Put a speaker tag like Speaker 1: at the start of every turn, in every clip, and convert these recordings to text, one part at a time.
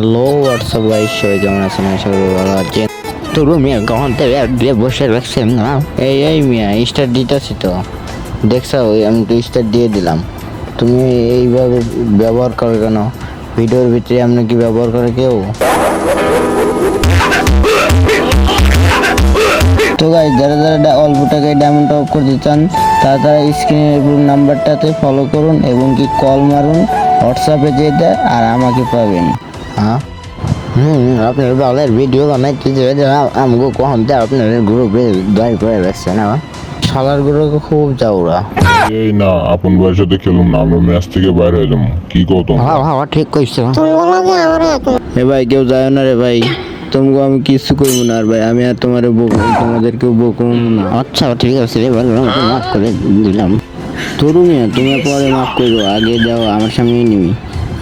Speaker 1: Hello WhatsApp guys, সবাই কেমন আছেন? আশা করি ভালো আছেন। তো রুমিয়া কখন থেকে বসে রাখছেন না? এই মিয়া স্টার্ট দিতেছি তো, দেখছো? আমি তো স্টার্ট দিয়ে দিলাম। তুমি এইভাবে ব্যবহার করো কেন? ভিডিওর ভিতরে আপনি কি ব্যবহার করে কেউ? তো গাইস, যারা যারা অল্প টাকায় ডায়মন্ড টপ করতে চান তারা স্ক্রিনের নাম্বারটাতে ফলো করুন এবং কি কল মারুন, হোয়াটসঅ্যাপে যেতে আর আমাকে পাবেন। হ্যাঁ আপনার বালের ভিডিও বানাইতে আমাকে কখন থেকে আপনার গ্রুপে দাঁড় করে রাখছে না? শালার গ্রুপে খুব যাওরা।
Speaker 2: এই না, আপন ভাইয়ের সাথে খেলুন না, আমরা ম্যাচ থেকে বাইরে হয়ে যাবো। কি কও তোমরা?
Speaker 1: হ্যাঁ ঠিক কইছো। এ ভাই কেউ যায় না রে ভাই, তোমাকে আমি কিছু করবো না। আর ভাই আমি আর তোমাদেরকেও বকবো না। আচ্ছা ঠিক আছে রে ভাই, মাফ করে দিলাম। তরু মিয়া তুমি পরে মাফ করবো, আগে যাও আমার সামনে নিবি।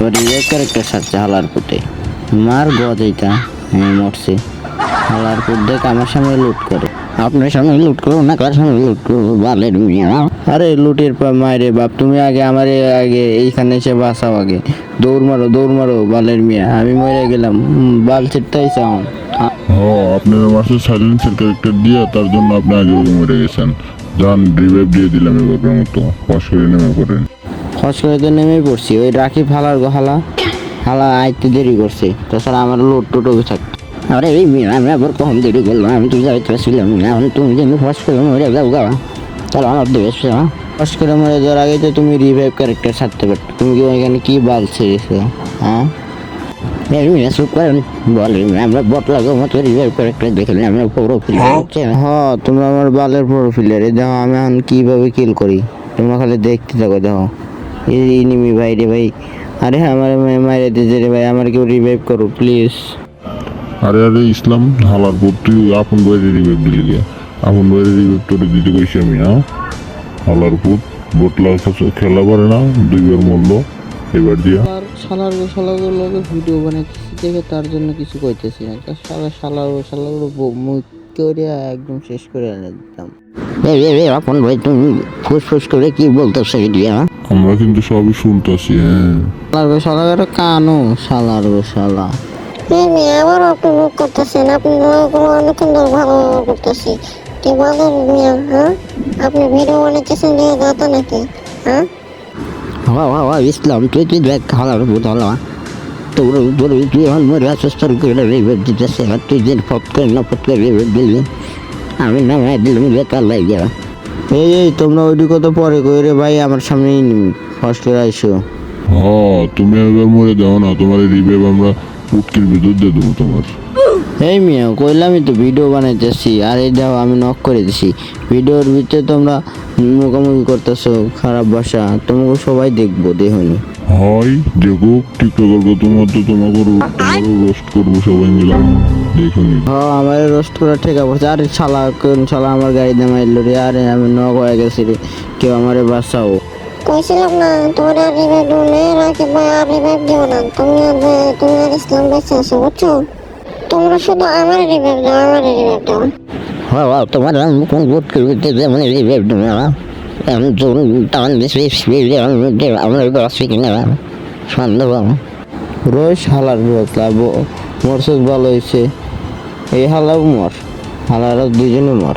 Speaker 1: এবার রিয়েল ক্যারেক্টার সারছে হালার পুটে, মার গজ এইটা মরছে। হালার পুট দেখ আমার সামনে লুট করে। আপনার সামনে লুট করবো না, কার সামনে লুট করবো? বালের মিয়া। আরে লুটের মায়েরে বাপ, তুমি আগে আমার আগে এইখানে এসে বাঁচাও। আগে দৌড় মারো বালের মিয়া, আমি মরে গেলাম। বাল ছিটটাই চাও।
Speaker 2: আপনার মাসে সাইলেন্সের ক্যারেক্টার দিয়ে তার জন্য আপনি আগে মরে গেছেন। যান, রিভাইভ দিয়ে দিলাম এবার মতো, ফস করে নেমে পড়েন।
Speaker 1: খস করে তো নেমেই পড়ছি। ওই রাখি ফালার গো হালা আইতে দেরি করছে, তাছাড়া আমার লোড টোটো থাকতো। আরে এই মিয়া আমি আবার কখন দেরি করলাম? আমি তো যাইতেছিলাম না, তুমি যেন ফস করে মরে যাও গা। চলো আমার দেশ ফস করে মরে যাওয়ার আগে তো তুমি রিভাইভ ক্যারেক্টার ছাড়তে পারতো। তুমি কি ওইখানে কি বাল ছেড়েছো? হ্যাঁ আমরা বট লাগো মতো রিভাইভ ক্যারেক্টার দেখলে আমরা প্রোফাইল। হ্যাঁ তোমরা আমার বালের প্রোফাইলের দেখো আমি এখন কিভাবে কিল করি, তোমরা খালি দেখতে থাকো। দেখো এই নিমি ভাই রে ভাই, আরে আমার মাইরে দিতে রে ভাই, আমার কেউ রিভাইভ করো প্লিজ।
Speaker 2: আরে ইসলাম হালার পর তুই আপন ভাইয়ের রিভাইভ দিলি গিয়া। আপন ভাইয়ের রিভাইভ তোরে দিতে কইছি আমি। হালার পুত বোটলা খেলা পারে না, দুইবার মরলো এবার দিয়া।
Speaker 1: শালাগুলোকে ভিডিও বানাইতেছি দেখে তার জন্য কিছু কইতেছি না। শালাগুলো মুখ করে একদম শেষ করে এনে দিতাম। আপন ভাই তুমি ফুসফুস করে কি বলতেছো?
Speaker 2: আমরা কিন্তু সবই শুনতেছি।
Speaker 1: শালার কানো শালা।
Speaker 3: আবার আপনি মুখ করতেছেন, আপনি অনেকক্ষণ ধরে ভালো করতেছি। কি বলেন মিয়া? হ্যাঁ, আপনি ভিডিও বানাইতেছেন যে দাতা নাকি? হ্যাঁ
Speaker 1: ইসলাম তুই দেখ হালার ভূত হলা তুই আমার মরে আসিস, তোর করে রিভেট দিতেছে। আর তুই যে ফট করে রিভেট দিলি, আমি না দিলাম বেকার লাগে। এই তোমরা ওইটি কত পরে কই রে ভাই, আমার সামনেই ফার্স্ট করে আইসো।
Speaker 2: তুমি এবার মরে যাও না, তোমার রিভাইভ আমরা উটকির ভিতর দিয়ে দেবো তোমার।
Speaker 1: এই মিয়া কইলামই তো ভিডিও বানাইতেছি, আর এই দেখো আমি নক করে দিছি। ভিডিওর ভিতরে তোমরা মুখোমুখি করতেছো খারাপ ভাষা, তোমাকে সবাই দেখবো দেখুনি।
Speaker 2: হয় দেখো, টিকটকার কত মতো তোমাকে রোস্ট করবো সবাই মিলে, দেখুনি।
Speaker 1: আমার রোস্ট করা ঠিক আছে। আরে শালা আমার গাড়ি দিয়ে মারলো রে, আরে আমি নক হয়ে গেছি রে, কেউ আমারে বাঁচাও।
Speaker 3: কইছিলাম না তোমার আর রিভাইভ দিও না, রাখি ভাই আর রিভাইভ দিও না। তুমি আর ইসলাম বেঁচে আছো, বুঝছো? তোমরা শুধু আমার রিভাইভ দাও।
Speaker 1: তোমার কোন ভোট করতে মানে রিভাইভ দেবে না? আমি তো টান বেশি আমরা আসছি কিনা সন্দেহ। রোজ হালার মরসুস ভালো হয়েছে, এই হালাও মর, হালারা দুজনে মর।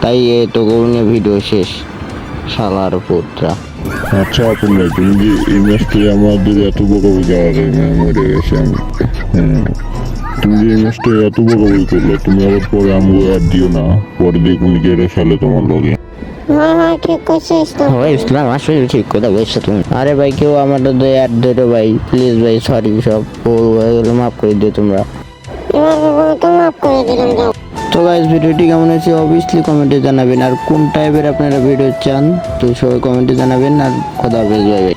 Speaker 1: তাই তো করুন ভিডিও শেষ শালার পুত্রা।
Speaker 2: আচ্ছা আপন ভাই, তুমি যে এই ম্যাচটি আমাদের এত বকাবি দেওয়ার মরে গেছে আমি। তুমি যে এই ম্যাচটা এত বকাবি করলো, তুমি আবার পরে আমগো আর দিও না, পরে দেখুন গেড়ে ফেলে তোমার লগে।
Speaker 3: হ্যাঁ ঠিক কইছো ইসলাম।
Speaker 1: ইসলাম আসলে ঠিক কথা বলছো তুমি। আরে ভাই কেউ আমার অ্যাড দিও ভাই, প্লিজ ভাই, সরি সব ভুল হয়ে গেলে মাফ করে দিও তোমরা।
Speaker 3: এবার তো মাফ করে দিলাম, যাও।
Speaker 1: তো গাইস ভিডিওটি কেমন হয়েছে অবভিয়াসলি কমেন্টে জানাবেন, আর কোন টাইপের আপনারা ভিডিও চান তো সবাই কমেন্টে জানাবেন। আর খোদা হাফেজ ভাই।